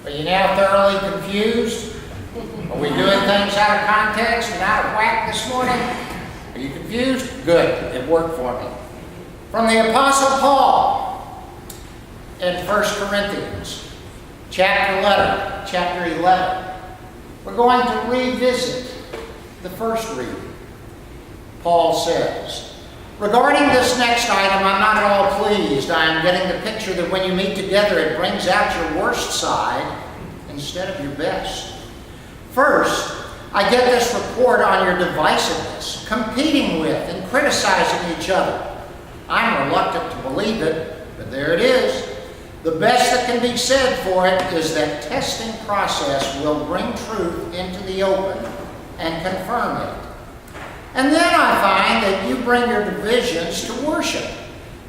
Are you now thoroughly confused? Are we doing things out of context and out of whack this morning? Are you confused? Good, it worked for me. From the Apostle Paul in 1 Corinthians, chapter 11. We're going to revisit the first reading. Paul says, regarding this next item, I'm not at all pleased. I am getting the picture that when you meet together, it brings out your worst side instead of your best. First, I get this report on your divisiveness, competing with and criticizing each other. I'm reluctant to believe it, but there it is. The best that can be said for it is that testing process will bring truth into the open and confirm it. And then I find that you bring your divisions to worship.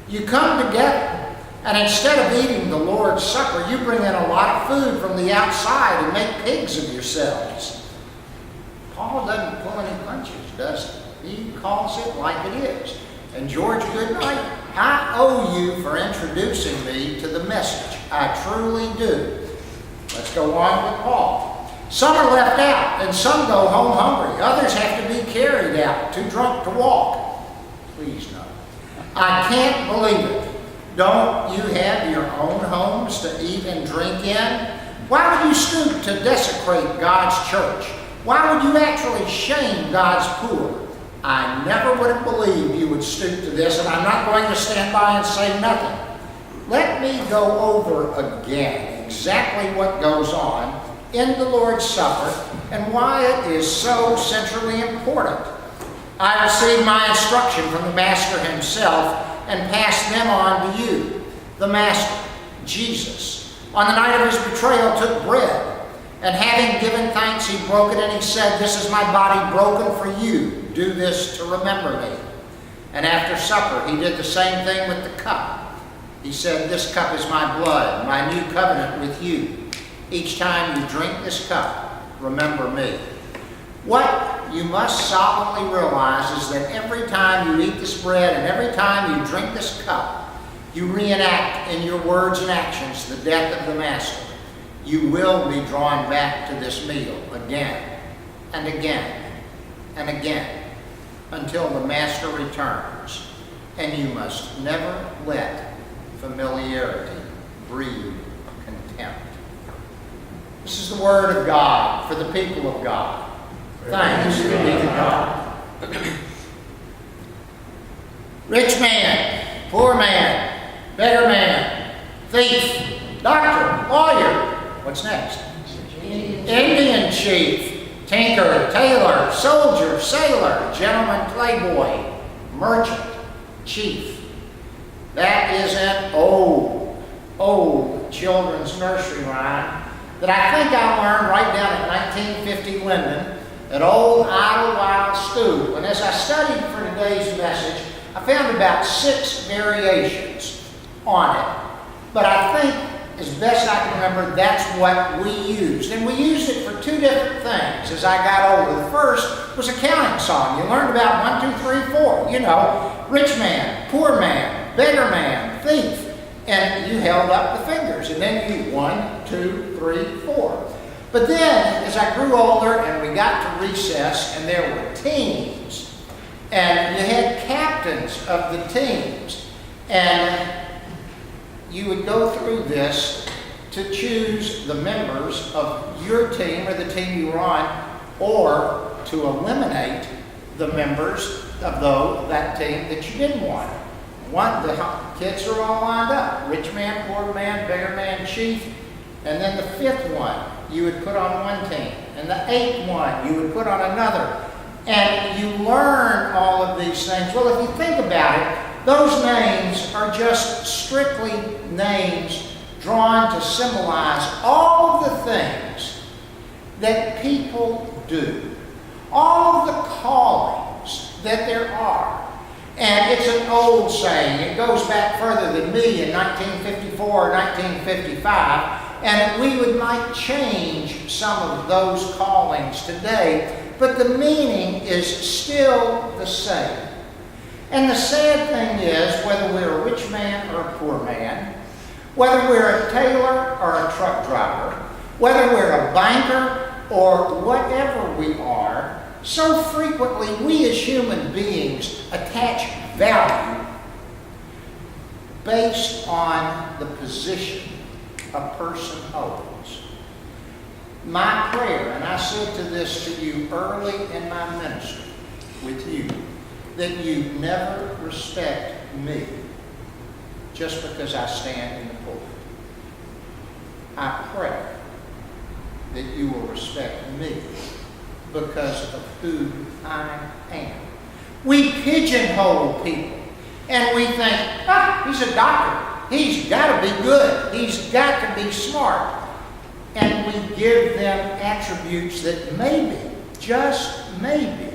You come together, and instead of eating the Lord's Supper, you bring in a lot of food from the outside and make pigs of yourselves. Paul doesn't pull any punches, does he? He calls it like it is. And George Goodnight, I owe you for introducing me to the message. I truly do. Let's go on with Paul. Some are left out, and some go home hungry. Others have to be carried out, too drunk to walk. Please no. I can't believe it. Don't you have your own homes to eat and drink in? Why would you stoop to desecrate God's church? Why would you actually shame God's poor? I never would have believed you would stoop to this, and I'm not going to stand by and say nothing. Let me go over again exactly what goes on in the Lord's Supper and why it is so centrally important. I received my instruction from the Master himself and passed them on to you. The Master, Jesus, on the night of his betrayal took bread, and having given thanks, he broke it and he said, "This is my body broken for you. Do this to remember me." And after supper, he did the same thing with the cup. He said, "This cup is my blood, my new covenant with you. Each time you drink this cup, remember me." What you must solemnly realize is that every time you eat this bread and every time you drink this cup, you reenact in your words and actions the death of the Master. You will be drawn back to this meal again and again and again until the Master returns. And you must never let familiarity breed contempt. This is the word of God for the people of God. Thanks be to God. Rich man, poor man, beggar man, thief, doctor, lawyer. What's next? Indian chief, tinker, tailor, soldier, sailor, gentleman, playboy, merchant, chief. That is an old children's nursery rhyme that I think I learned right down at 1950 Linden at old Idlewild School. And as I studied for today's message, I found about 6 variations on it. But I think, as best I can remember, that's what we used. And we used it for 2 different things as I got older. The first was a counting song. You learned about 1, 2, 3, 4. You know, rich man, poor man, beggar man, thief. And you held up the fingers. And then you 1, 2, 3, 4. But then, as I grew older and we got to recess and there were teams, and you had captains of the teams, and you would go through this to choose the members of your team or the team you were on, or to eliminate the members of that team that you didn't want. The kids are all lined up. Rich man, poor man, beggar man, chief. And then the 5th one you would put on one team. And the 8th one you would put on another. And you learn all of these things. Well, if you think about it, those names are just strictly names drawn to symbolize all of the things that people do, all of the callings that there are. And it's an old saying. It goes back further than me in 1954 or 1955, and we might change some of those callings today, but the meaning is still the same. And the sad thing is, whether we're a rich man or a poor man, whether we're a tailor or a truck driver, Whether we're a banker or whatever we are, so frequently we as human beings attach value based on the position a person holds. My prayer, and I said to this to you early in my ministry with you, that you never respect me just because I stand in the pulpit. I pray that you will respect me because of who I am. We pigeonhole people and we think, he's a doctor. He's got to be good. He's got to be smart. And we give them attributes that maybe, just maybe,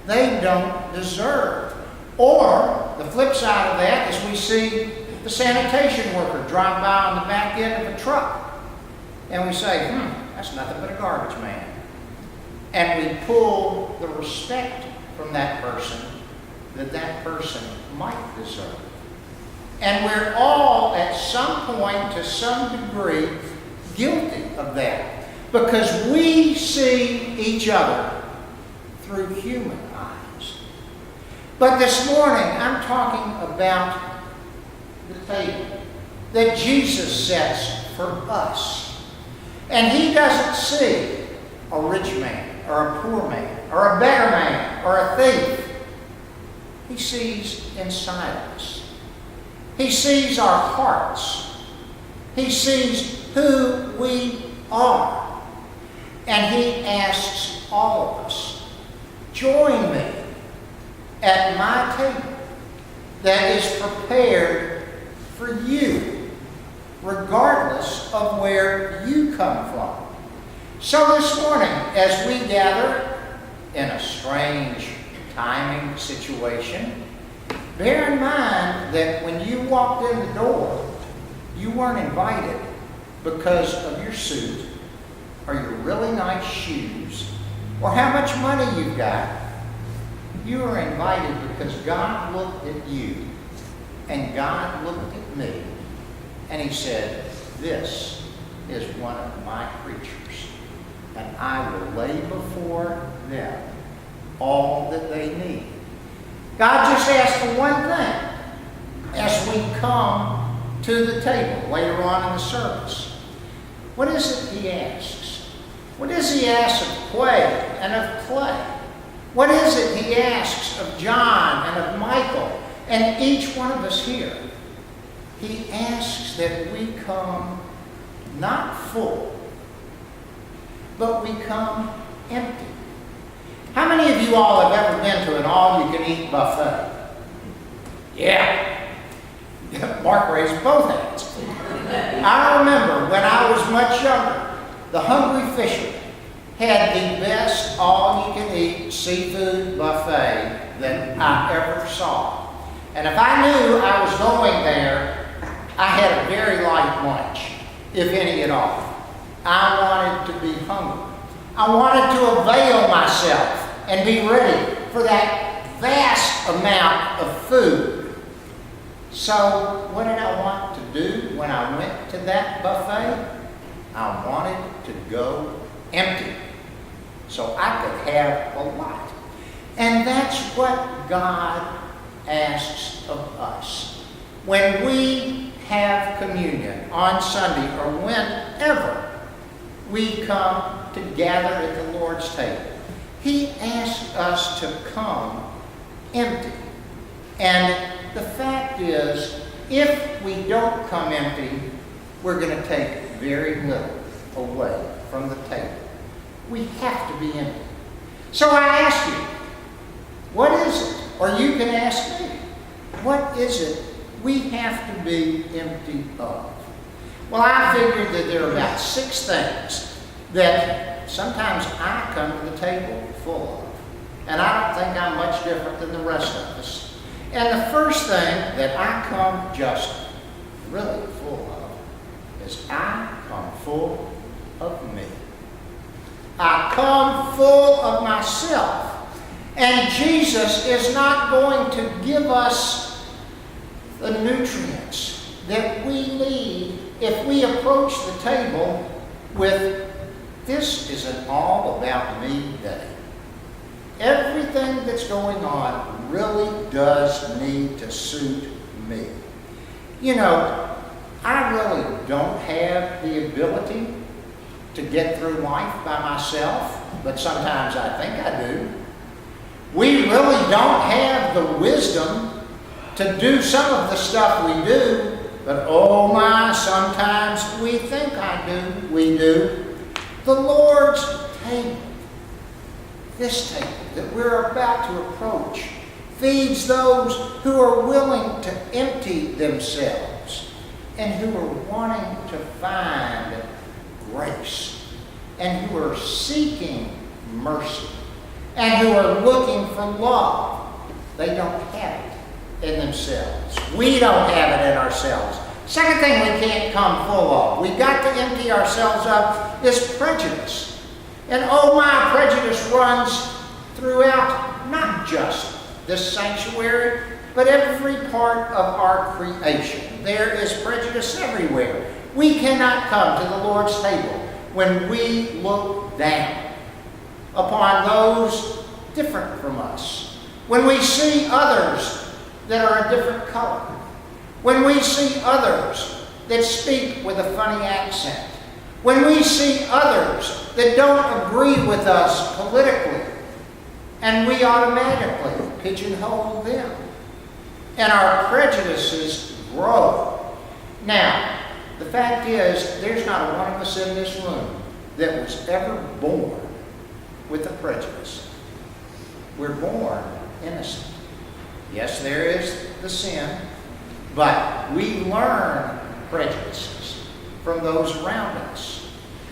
they don't deserve. Or the flip side of that is we see the sanitation worker drive by on the back end of a truck. And we say, that's nothing but a garbage man. And we pull the respect from that person that person might deserve. And we're all at some point, to some degree, guilty of that. Because we see each other through human eyes. But this morning, I'm talking about the table that Jesus sets for us. And he doesn't see a rich man, or a poor man, or a better man, or a thief. He sees inside us. He sees our hearts. He sees who we are. And he asks all of us, join me at my table that is prepared for you, regardless of where you come from. So this morning, as we gather in a strange timing situation, bear in mind that when you walked in the door, you weren't invited because of your suit or your really nice shoes or how much money you've got. You were invited because God looked at you and God looked at me and he said, this is one of my creatures, and I will lay before them all that they need. God just asked for one thing as we come to the table later on in the service. What is it he asks? What does he ask of Quay and of Clay? What is it he asks of John and of Michael and each one of us here? He asks that we come not full, but we come empty. How many of you all have ever been to an all-you-can-eat buffet? Yeah. Mark raised both hands. I remember when I was much younger, the Hungry Fisherman had the best all-you-can-eat seafood buffet that I ever saw. And if I knew I was going there, I had a very light lunch, if any at all. I wanted to be hungry. I wanted to avail myself and be ready for that vast amount of food. So what did I want to do when I went to that buffet? I wanted to go empty so I could have a lot. And that's what God asks of us. When we have communion on Sunday or whenever we come to gather at the Lord's table, he asks us to come empty. And the fact is, if we don't come empty, we're going to take very little away from the table. We have to be empty. So I ask you, what is it? Or you can ask me, what is it we have to be empty of? Well, I figured that there are about 6 things that sometimes I come to the table full of. And I don't think I'm much different than the rest of us. And the first thing that I come just really full of is I come full of me. I come full of myself. And Jesus is not going to give us the nutrients that we need if we approach the table with "this is an all about me day." Everything that's going on really does need to suit me. You know, I really don't have the ability to get through life by myself, but sometimes I think I do. We really don't have the wisdom to do some of the stuff we do, but oh my, sometimes we think we do. The Lord's table, this table that we're about to approach, feeds those who are willing to empty themselves and who are wanting to find grace and who are seeking mercy and who are looking for love. They don't have it in themselves. We don't have it in ourselves. Second thing we can't come full of, we've got to empty ourselves of, is prejudice. And oh my, prejudice runs throughout not just this sanctuary, but every part of our creation. There is prejudice everywhere. We cannot come to the Lord's table when we look down upon those different from us. When we see others that are a different color. When we see others that speak with a funny accent. When we see others that don't agree with us politically, and we automatically pigeonhole them. And our prejudices grow. Now, the fact is, there's not a one of us in this room that was ever born with a prejudice. We're born innocent. Yes, there is the sin, but we learn prejudices from those around us.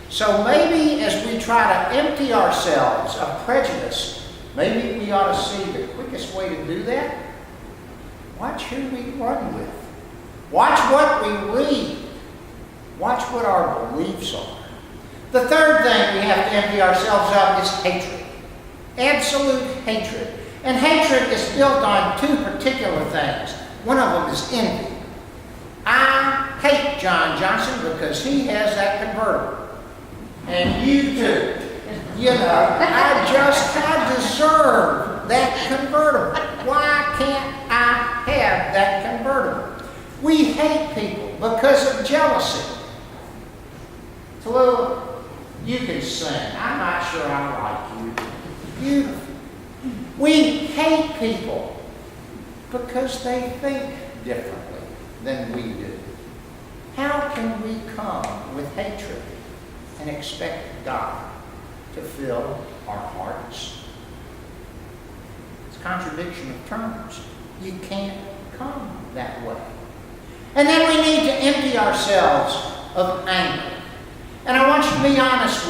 So maybe as we try to empty ourselves of prejudice, maybe we ought to see the quickest way to do that. Watch who we run with. Watch what we read. Watch what our beliefs are. The third thing we have to empty ourselves of is hatred. Absolute hatred. And hatred is built on two particular things. One of them is envy. I hate John Johnson because he has that convertible. And you too. You know, I deserve that convertible. Why can't I have that convertible? We hate people because of jealousy. Tallulah, you can sing. I'm not sure I like you. Beautiful. We hate people because they think differently than we do. How can we come with hatred and expect God to fill our hearts? It's a contradiction of terms. You can't come that way. And then we need to empty ourselves of anger. And I want you to be honest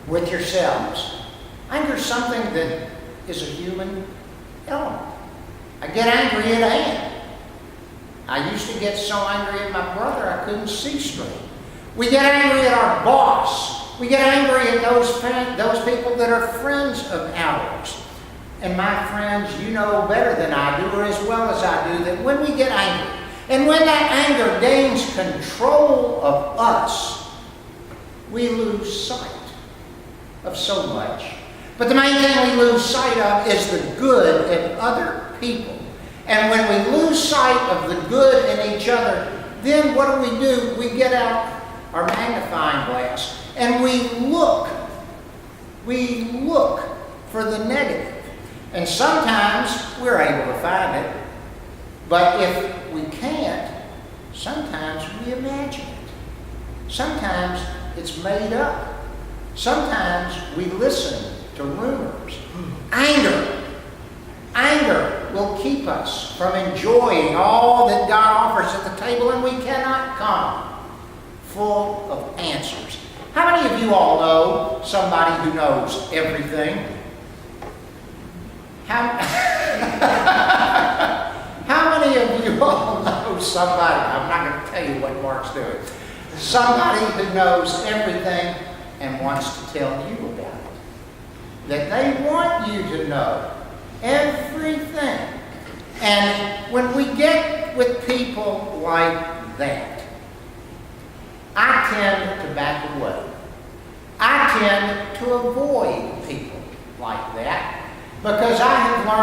with yourselves. Anger is something that is a human element. I get angry at Ann. I used to get so angry at my brother I couldn't see straight. We get angry at our boss. We get angry at those people that are friends of ours. And my friends, you know better than I do, or as well as I do, that when we get angry, and when that anger gains control of us, we lose sight of so much. But the main thing we lose sight of is the good in other people. And when we lose sight of the good in each other, then what do? We get out our magnifying glass and we look for the negative. And sometimes we're able to find it. But if we can't, sometimes we imagine it. Sometimes it's made up. Sometimes we listen to rumors. Anger will keep us from enjoying all that God offers at the table, and we cannot come full of answers. How many of you all know somebody who knows everything? How many of you all know somebody, I'm not going to tell you what Mark's doing, somebody who knows everything and wants to tell you about it? That they want you to know everything. And when we get with people like that, I tend to back away. I tend to avoid people like that because I have learned